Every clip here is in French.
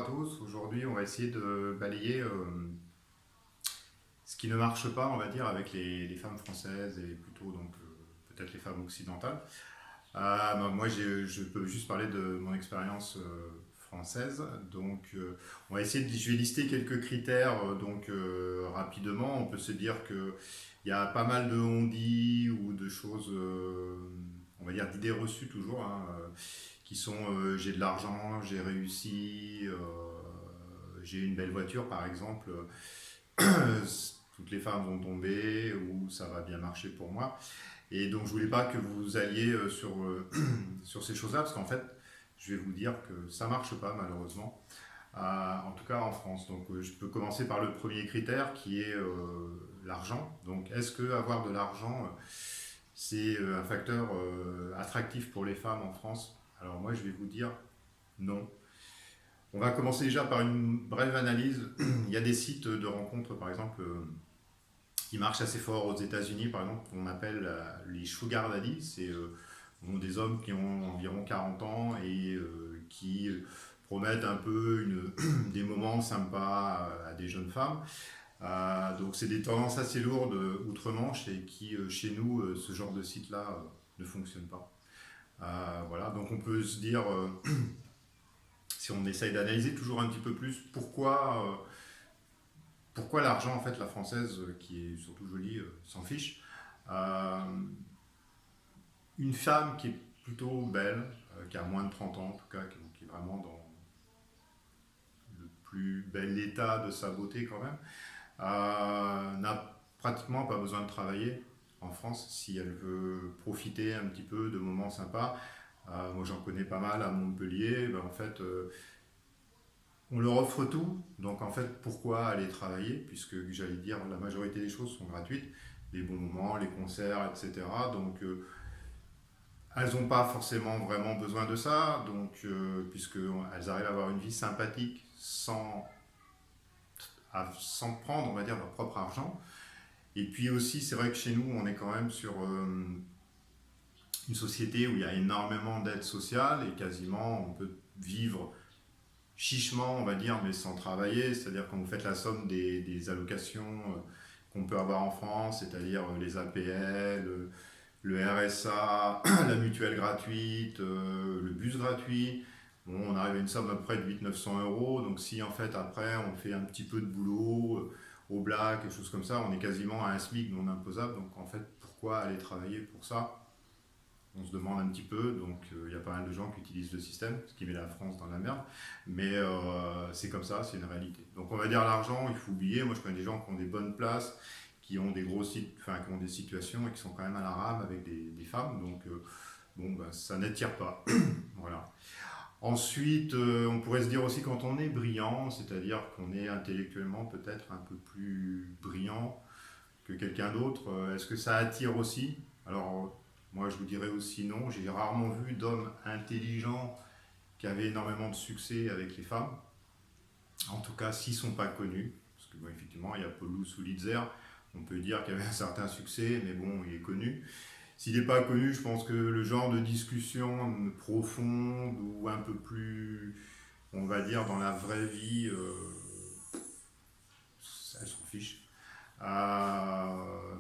à tous. Aujourd'hui, on va essayer de balayer ce qui ne marche pas, on va dire, avec les femmes françaises et plutôt donc peut-être les femmes occidentales. Moi, je peux juste parler de mon expérience française. Donc, on va essayer je vais lister quelques critères rapidement. On peut se dire que il y a pas mal de on-dit ou de choses, on va dire d'idées reçues toujours, hein, qui sont j'ai de l'argent, j'ai réussi, j'ai une belle voiture par exemple, toutes les femmes vont tomber ou ça va bien marcher pour moi. Et donc je voulais pas que vous alliez sur ces choses-là parce qu'en fait je vais vous dire que ça marche pas malheureusement. En tout cas en France. Donc je peux commencer par le premier critère qui est l'argent. Donc est-ce que avoir de l'argent c'est un facteur attractif pour les femmes en France? Alors moi je vais vous dire non. On va commencer déjà par une brève analyse. Il y a des sites de rencontres, par exemple, qui marchent assez fort aux États-Unis, par exemple, qu'on appelle les sugar daddy. C'est des hommes qui ont environ 40 ans et qui promettent un peu des moments sympas à des jeunes femmes. Donc c'est des tendances assez lourdes outre-Manche et qui, chez nous, ce genre de site-là ne fonctionne pas. Voilà, donc on peut se dire, si on essaye d'analyser toujours un petit peu plus, pourquoi l'argent, en fait, la française, qui est surtout jolie, s'en fiche. Euh, une femme qui est plutôt belle, qui a moins de 30 ans en tout cas, qui est vraiment dans le plus bel état de sa beauté quand même, n'a pratiquement pas besoin de travailler en France si elle veut profiter un petit peu de moments sympas. Moi j'en connais pas mal à Montpellier, ben, en fait on leur offre tout, donc en fait pourquoi aller travailler puisque j'allais dire la majorité des choses sont gratuites, les bons moments, les concerts, etc. Donc elles n'ont pas forcément vraiment besoin de ça, donc puisqu'elles arrivent à avoir une vie sympathique sans prendre, on va dire, leur propre argent. Et puis aussi, c'est vrai que chez nous, on est quand même sur une société où il y a énormément d'aides sociales et quasiment on peut vivre chichement, on va dire, mais sans travailler. C'est-à-dire quand vous faites la somme des allocations qu'on peut avoir en France, c'est-à-dire les APL, le RSA, la mutuelle gratuite, le bus gratuit. Bon, on arrive à une somme à peu près de 800-900 euros. Donc si en fait après on fait un petit peu de boulot au black, quelque chose comme ça, on est quasiment à un SMIC non imposable. Donc en fait, pourquoi aller travailler pour ça? On se demande un petit peu, donc il y a pas mal de gens qui utilisent le système, ce qui met la France dans la merde, mais c'est comme ça, c'est une réalité. Donc on va dire l'argent, il faut oublier, moi je connais des gens qui ont des bonnes places, qui ont des gros sites, enfin qui ont des situations et qui sont quand même à la rame avec des femmes, donc bon, ben, ça n'attire pas. Voilà. Ensuite, on pourrait se dire aussi quand on est brillant, c'est-à-dire qu'on est intellectuellement peut-être un peu plus brillant que quelqu'un d'autre, est-ce que ça attire aussi? Alors, moi je vous dirais aussi non, j'ai rarement vu d'hommes intelligents qui avaient énormément de succès avec les femmes, en tout cas s'ils ne sont pas connus, parce que bon, effectivement il y a Paulus ou Litzer, on peut dire qu'il avait un certain succès, mais bon, il est connu. S'il n'est pas connu, je pense que le genre de discussion profonde ou un peu plus, on va dire, dans la vraie vie, elle s'en fiche.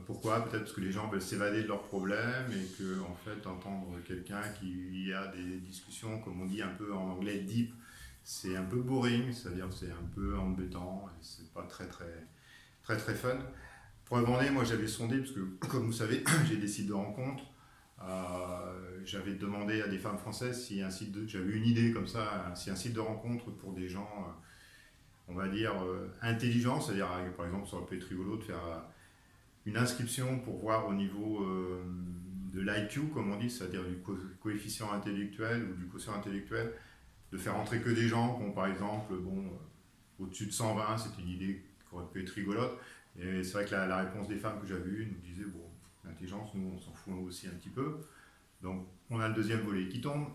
Pourquoi? Peut-être parce que les gens veulent s'évader de leurs problèmes et que, en fait, entendre quelqu'un qui a des discussions, comme on dit un peu en anglais, deep, c'est un peu boring, c'est-à-dire c'est un peu embêtant et c'est pas très très très très fun. Preuve en est, moi j'avais sondé, parce que comme vous savez, j'ai des sites de rencontres. J'avais demandé à des femmes françaises si j'avais une idée comme ça, si un site de rencontre pour des gens, on va dire, intelligents, c'est-à-dire par exemple ça aurait pu être rigolo de faire une inscription pour voir au niveau de l'IQ, comme on dit, c'est-à-dire du coefficient intellectuel ou du quotient intellectuel, de faire entrer que des gens qui ont par exemple, bon, au-dessus de 120, c'est une idée qui aurait pu être rigolote. Et c'est vrai que la réponse des femmes que j'avais eue nous disait, bon, l'intelligence, nous, on s'en fout aussi un petit peu. Donc, on a le deuxième volet qui tombe.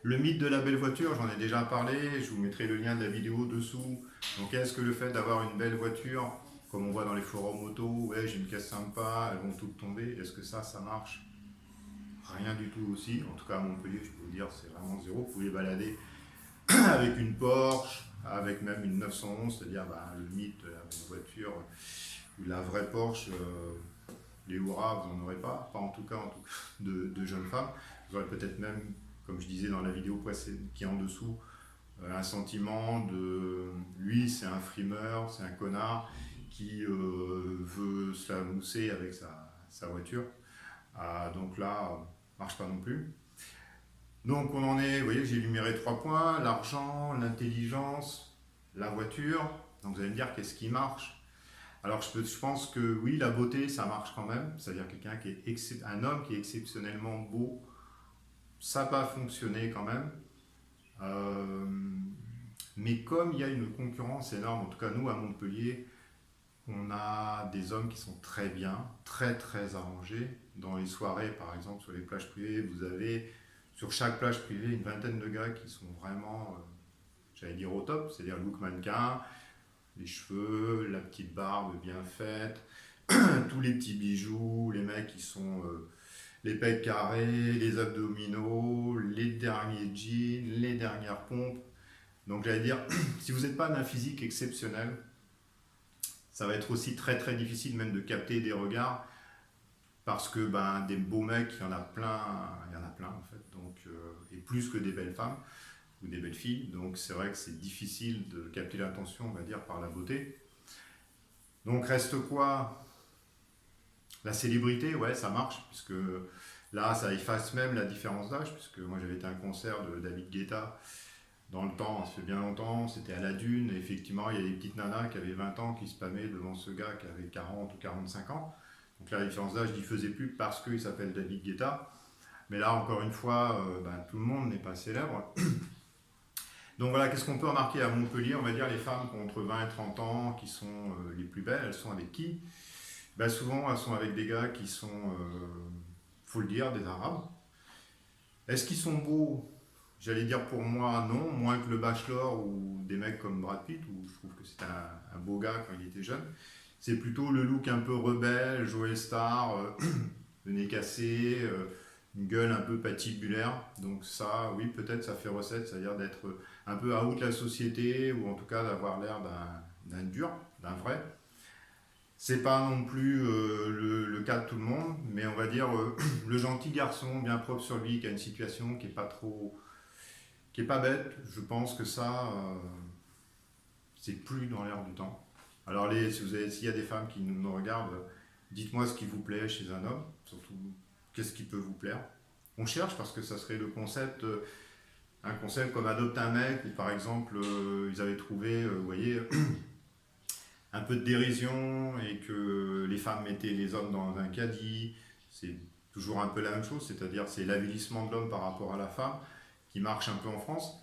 Le mythe de la belle voiture, j'en ai déjà parlé, je vous mettrai le lien de la vidéo dessous. Donc, est-ce que le fait d'avoir une belle voiture, comme on voit dans les forums auto, ouais, j'ai une caisse sympa, elles vont toutes tomber, est-ce que ça marche? Rien du tout aussi. En tout cas, à Montpellier, je peux vous dire, c'est vraiment zéro. Vous pouvez balader. avec une Porsche, avec même une 911, c'est-à-dire le mythe, une voiture ou la vraie Porsche, les hurrahs, vous n'en aurez pas en tout cas, de jeunes femmes. Vous aurez peut-être même, comme je disais dans la vidéo précédente qui est en dessous, un sentiment de lui c'est un frimeur, c'est un connard qui veut se la mousser avec sa voiture. Donc là, marche pas non plus. Donc on en est, vous voyez, j'ai énuméré 3 points, l'argent, l'intelligence, la voiture. Donc vous allez me dire qu'est-ce qui marche. Alors je pense que oui, la beauté, ça marche quand même. C'est-à-dire quelqu'un qui est un homme qui est exceptionnellement beau, ça va fonctionner quand même. Euh, mais comme il y a une concurrence énorme, en tout cas nous à Montpellier, on a des hommes qui sont très bien, très très arrangés. Dans les soirées, par exemple, sur les plages privées, vous avez sur chaque plage privée une vingtaine de gars qui sont vraiment, j'allais dire au top, c'est-à-dire look mannequin, les cheveux, la petite barbe bien faite, tous les petits bijoux, les mecs qui sont les pecs carrés, les abdominaux, les derniers jeans, les dernières pompes. Donc j'allais dire, si vous n'êtes pas d'un physique exceptionnel, ça va être aussi très très difficile même de capter des regards parce que des beaux mecs, il y en a plein en fait, donc, et plus que des belles femmes ou des belles filles, donc c'est vrai que c'est difficile de capter l'attention, on va dire, par la beauté. Donc reste quoi? La célébrité, ouais, ça marche, puisque là, ça efface même la différence d'âge, puisque moi j'avais été à un concert de David Guetta dans le temps, ça fait bien longtemps, c'était à la Dune, et effectivement, il y a des petites nanas qui avaient 20 ans qui spammaient devant ce gars qui avait 40 ou 45 ans. Donc là, la différence d'âge n'y faisait plus parce qu'il s'appelle David Guetta. Mais là, encore une fois, tout le monde n'est pas célèbre. Donc voilà, qu'est-ce qu'on peut remarquer à Montpellier? On va dire les femmes qui ont entre 20 et 30 ans, qui sont les plus belles, elles sont avec qui? Souvent, elles sont avec des gars qui sont, faut le dire, des Arabes. Est-ce qu'ils sont beaux? J'allais dire pour moi non, moins que le Bachelor ou des mecs comme Brad Pitt, où je trouve que c'est un beau gars quand il était jeune. C'est plutôt le look un peu rebelle, Joey Star, le nez cassé, une gueule un peu patibulaire. Donc ça, oui, peut-être ça fait recette, c'est-à-dire d'être un peu out de la société, ou en tout cas d'avoir l'air d'un dur, d'un vrai. C'est pas non plus le cas de tout le monde, mais on va dire le gentil garçon bien propre sur lui, qui a une situation qui est pas trop, qui est pas bête. Je pense que ça, c'est plus dans l'air du temps. Alors s'il y a des femmes qui nous regardent, dites-moi ce qui vous plaît chez un homme, surtout qu'est-ce qui peut vous plaire. On cherche parce que ça serait le concept, un concept comme adopte un mec, où par exemple ils avaient trouvé, vous voyez, un peu de dérision et que les femmes mettaient les hommes dans un caddie. C'est toujours un peu la même chose, c'est-à-dire c'est l'avilissement de l'homme par rapport à la femme qui marche un peu en France.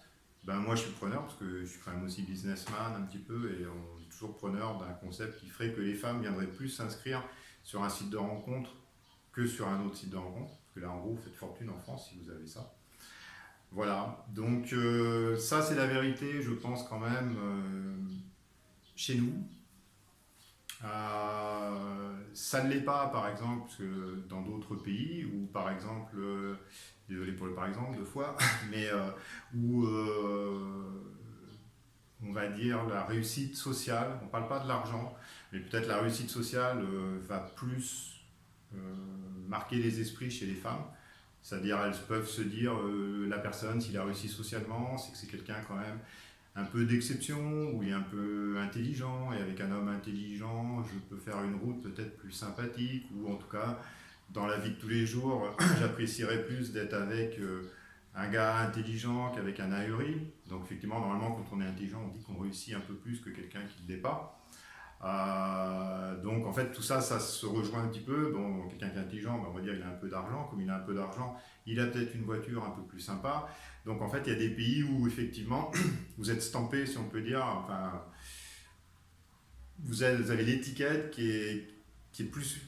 Moi je suis preneur parce que je suis quand même aussi businessman un petit peu et on est toujours preneur d'un concept qui ferait que les femmes viendraient plus s'inscrire sur un site de rencontre que sur un autre site de rencontre. Parce que là en gros vous faites fortune en France si vous avez ça. Voilà, donc ça c'est la vérité je pense quand même chez nous. Ça ne l'est pas, par exemple, dans d'autres pays, où, par exemple, désolé pour le par exemple, deux fois, mais où on va dire la réussite sociale, on ne parle pas de l'argent, mais peut-être la réussite sociale va plus euh, marquer les esprits chez les femmes. C'est-à-dire, elles peuvent se dire, la personne, s'il a réussi socialement, c'est que c'est quelqu'un quand même un peu d'exception, où il est un peu intelligent, et avec un homme intelligent, je peux faire une route peut-être plus sympathique, ou en tout cas, dans la vie de tous les jours, j'apprécierais plus d'être avec un gars intelligent qu'avec un ahuri. Donc effectivement, normalement, quand on est intelligent, on dit qu'on réussit un peu plus que quelqu'un qui ne l'est pas. Donc en fait, tout ça, ça se rejoint un petit peu. Bon, quelqu'un qui est intelligent, on va dire il a un peu d'argent. Comme il a un peu d'argent, il a peut-être une voiture un peu plus sympa. Donc en fait, il y a des pays où effectivement, vous êtes stampé, si on peut dire, enfin, vous avez l'étiquette qui est plus,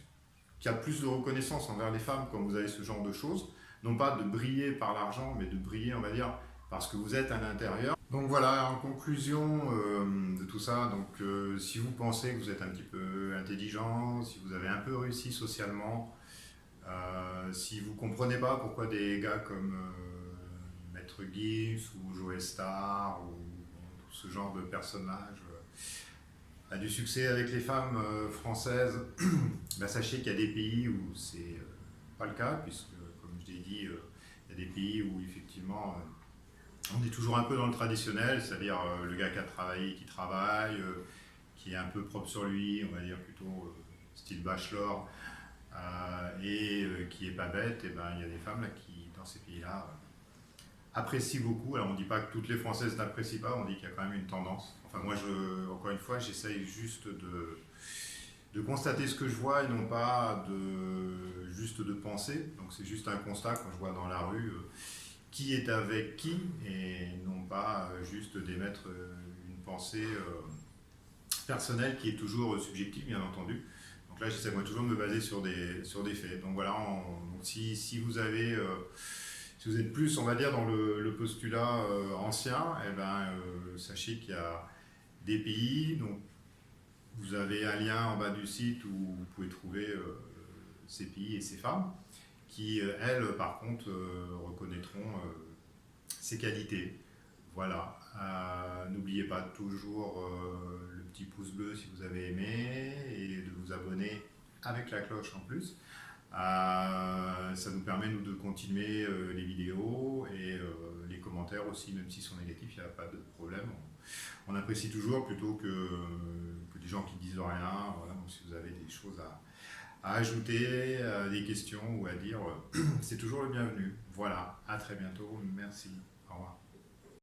qui a plus de reconnaissance envers les femmes quand vous avez ce genre de choses. Non pas de briller par l'argent, mais de briller, on va dire, parce que vous êtes à l'intérieur. Donc voilà, en conclusion de tout ça, donc si vous pensez que vous êtes un petit peu intelligent, si vous avez un peu réussi socialement, si vous ne comprenez pas pourquoi des gars comme Maître Gims ou Joe Star ou tout ce genre de personnages a du succès avec les femmes françaises, ben, sachez qu'il y a des pays où c'est pas le cas, puisque, comme je l'ai dit, il y a des pays où effectivement on est toujours un peu dans le traditionnel, c'est-à-dire le gars qui a travaillé, qui travaille, qui est un peu propre sur lui, on va dire plutôt style bachelor, et qui est pas bête, et ben il y a des femmes là qui, dans ces pays-là, apprécient beaucoup. Alors on ne dit pas que toutes les Françaises n'apprécient pas, on dit qu'il y a quand même une tendance. Enfin moi, encore une fois, j'essaye juste de constater ce que je vois et non pas juste de penser. Donc c'est juste un constat quand je vois dans la rue qui est avec qui et non pas juste d'émettre une pensée personnelle qui est toujours subjective, bien entendu. Donc là, j'essaie moi toujours de me baser sur des faits. Donc voilà, si vous avez... si vous êtes plus, on va dire, dans le postulat ancien, eh ben, sachez qu'il y a des pays, donc vous avez un lien en bas du site où vous pouvez trouver ces pays et ces femmes qui, elles, par contre, reconnaîtront ces qualités. Voilà. N'oubliez pas toujours le petit pouce bleu si vous avez aimé et de vous abonner avec la cloche en plus. Ça nous permet nous de continuer les vidéos et les commentaires aussi, même s'ils sont négatifs, il n'y a pas de problème. On apprécie toujours plutôt que des gens qui disent rien. Voilà, donc si vous avez des choses à ajouter, des questions ou à dire, c'est toujours le bienvenu. Voilà, à très bientôt, merci, au revoir.